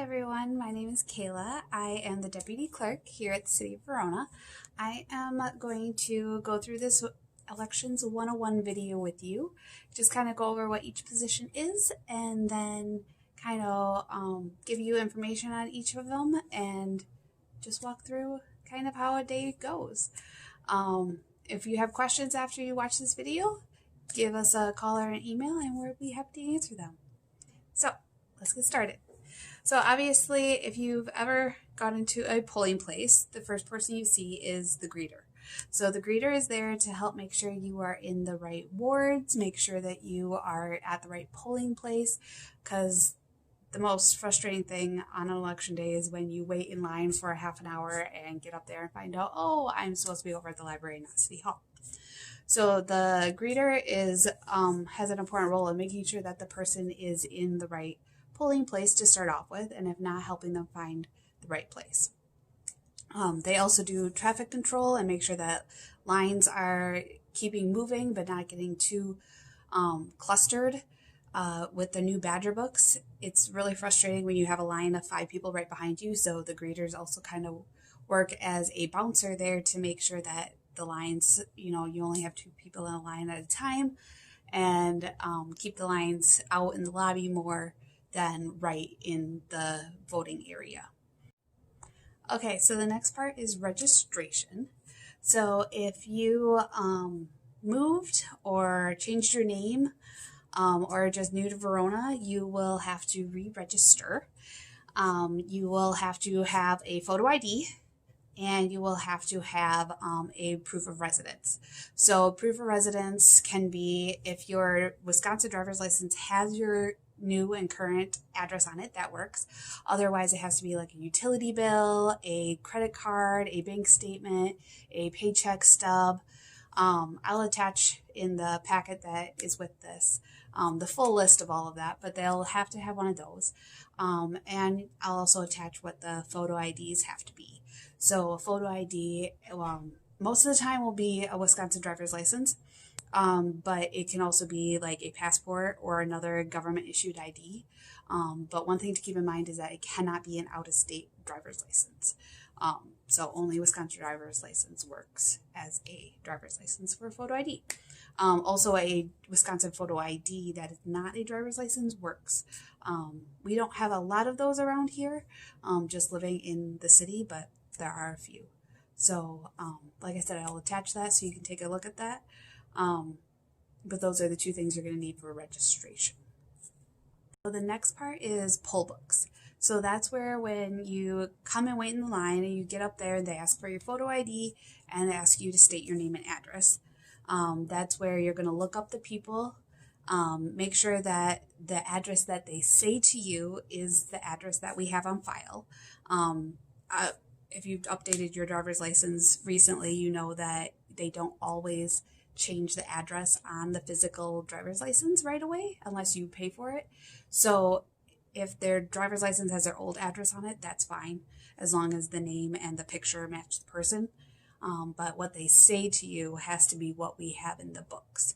everyone, my name is Kayla. I am the Deputy Clerk here at the City of Verona. I am going to go through this Elections 101 video with you, just kind of go over what each position is and then kind of give you information on each of them and just walk through kind of how a day goes. If you have questions after you watch this video, give us a call or an email and we'll be happy to answer them. So let's get started. So obviously, if you've ever gone into a polling place, the first person you see is the greeter. So the greeter is there to help make sure you are in the right wards, make sure that you are at the right polling place, because the most frustrating thing on an election day is when you wait in line for a half an hour and get up there and find out, oh, I'm supposed to be over at the library, not City Hall. So the greeter has an important role in making sure that the person is in the right polling place to start off with, and if not, helping them find the right place. They also do traffic control and make sure that lines are keeping moving but not getting too clustered. With the new Badger books, it's really frustrating when you have a line of 5 people right behind you, so the greeters also kind of work as a bouncer there to make sure that the lines, you only have 2 people in a line at a time, and keep the lines out in the lobby more than right in the voting area. Okay, so the next part is registration. So if you moved or changed your name or just new to Verona, you will have to re-register. You will have to have a photo ID, and you will have to have a proof of residence. So proof of residence can be if your Wisconsin driver's license has your new and current address on it, that works. Otherwise, it has to be like a utility bill, a credit card, a bank statement, a paycheck stub. I'll attach in the packet that is with this the full list of all of that, but they'll have to have one of those. And I'll also attach what the photo IDs have to be. So a photo ID, most of the time will be a Wisconsin driver's license, but it can also be like a passport or another government issued ID. But one thing to keep in mind is that it cannot be an out-of-state driver's license. So only Wisconsin driver's license works as a driver's license for a photo ID. Also, a Wisconsin photo ID that is not a driver's license works. We don't have a lot of those around here, just living in the city, but there are a few. So, like I said, I'll attach that so you can take a look at that. But those are the 2 things you're going to need for registration. So the next part is poll books. So that's where when you come and wait in the line and you get up there and they ask for your photo ID and they ask you to state your name and address. That's where you're going to look up the people, make sure that the address that they say to you is the address that we have on file. If you've updated your driver's license recently, you know that they don't always change the address on the physical driver's license right away unless you pay for it. So if their driver's license has their old address on it, that's fine, as long as the name and the picture match the person. But what they say to you has to be what we have in the books.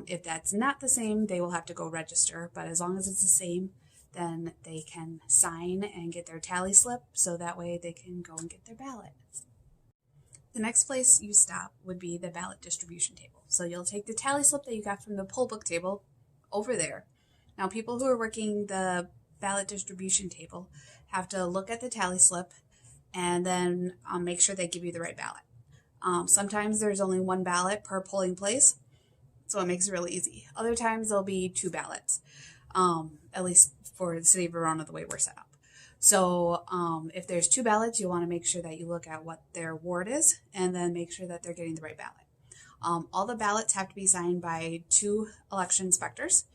If that's not the same, they will have to go register, but as long as it's the same, then they can sign and get their tally slip, so that way they can go and get their ballot. The next place you stop would be the ballot distribution table. So you'll take the tally slip that you got from the poll book table over there. Now, people who are working the ballot distribution table have to look at the tally slip and then make sure they give you the right ballot. Sometimes there's only 1 ballot per polling place, so it makes it really easy. Other times there'll be 2 ballots, at least for the City of Verona, the way we're set up. So if there's 2 ballots, you want to make sure that you look at what their ward is and then make sure that they're getting the right ballot. All the ballots have to be signed by 2 election inspectors.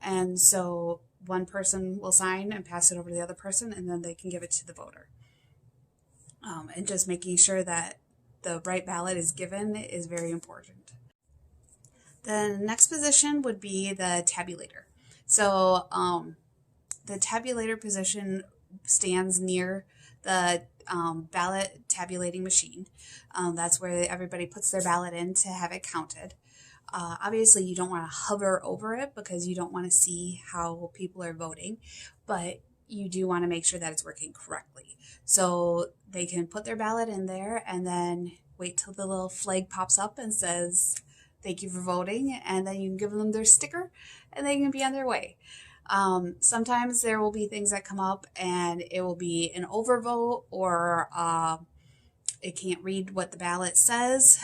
And so one person will sign and pass it over to the other person, and then they can give it to the voter. And just making sure that the right ballot is given is very important. The next position would be the tabulator. So the tabulator position stands near the ballot tabulating machine. That's where everybody puts their ballot in to have it counted. Obviously, you don't want to hover over it because you don't want to see how people are voting, but you do want to make sure that it's working correctly. So they can put their ballot in there and then wait till the little flag pops up and says, "Thank you for voting," and then you can give them their sticker and they can be on their way. Sometimes there will be things that come up and it will be an overvote or it can't read what the ballot says.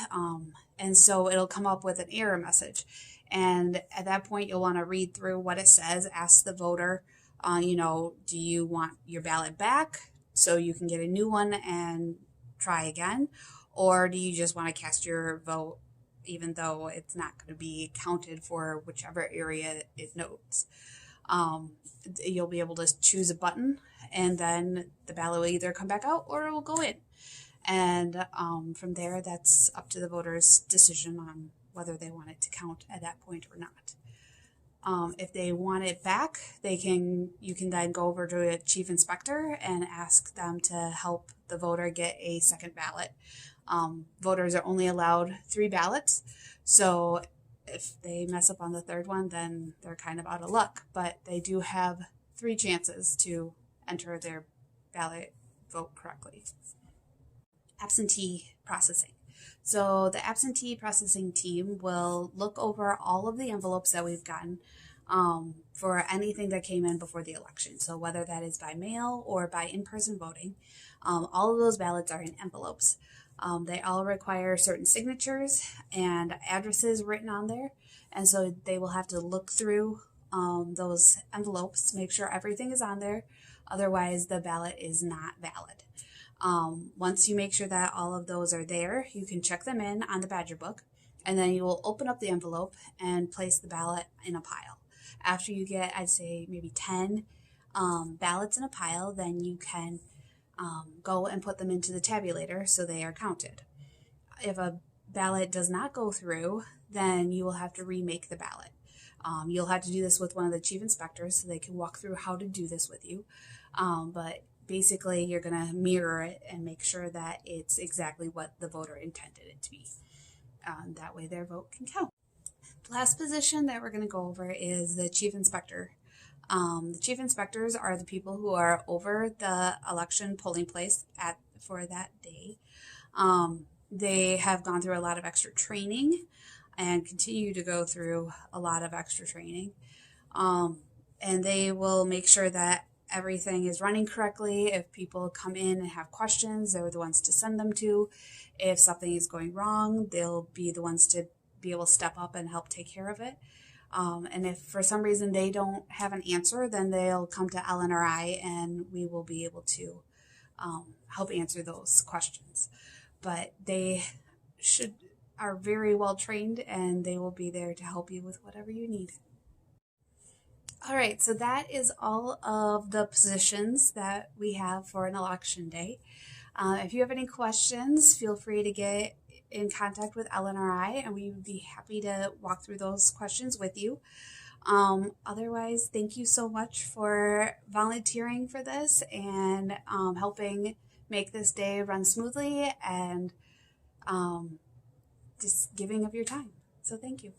And so it'll come up with an error message. And at that point, you'll want to read through what it says, ask the voter, do you want your ballot back so you can get a new one and try again? Or do you just want to cast your vote even though it's not going to be counted for whichever area it notes? You'll be able to choose a button and then the ballot will either come back out or it will go in. And from there, that's up to the voter's decision on whether they want it to count at that point or not. If they want it back, you can then go over to a chief inspector and ask them to help the voter get a second ballot. Voters are only allowed 3 ballots, so if they mess up on the third one, then they're kind of out of luck. But they do have 3 chances to enter their ballot vote correctly. Absentee processing. So the absentee processing team will look over all of the envelopes that we've gotten for anything that came in before the election. So whether that is by mail or by in-person voting, all of those ballots are in envelopes. They all require certain signatures and addresses written on there. And so they will have to look through those envelopes, make sure everything is on there. Otherwise, the ballot is not valid. Once you make sure that all of those are there, you can check them in on the Badger book, and then you will open up the envelope and place the ballot in a pile. After you get, I'd say, maybe 10 ballots in a pile, then you can go and put them into the tabulator so they are counted. If a ballot does not go through, then you will have to remake the ballot. You'll have to do this with one of the chief inspectors so they can walk through how to do this with you. But basically, you're going to mirror it and make sure that it's exactly what the voter intended it to be. That way their vote can count. The last position that we're going to go over is the chief inspector. The chief inspectors are the people who are over the election polling place for that day. They have gone through a lot of extra training and continue to go through a lot of extra training. And they will make sure that everything is running correctly. If people come in and have questions, they're the ones to send them to. If something is going wrong, they'll be the ones to be able to step up and help take care of it. And if for some reason they don't have an answer, then they'll come to Ellen or I, and we will be able to help answer those questions. But they are very well trained, and they will be there to help you with whatever you need. All right, so that is all of the positions that we have for an election day. If you have any questions, feel free to get in contact with Ellen or I, and we would be happy to walk through those questions with you. Otherwise, thank you so much for volunteering for this and helping make this day run smoothly and just giving of your time. So thank you.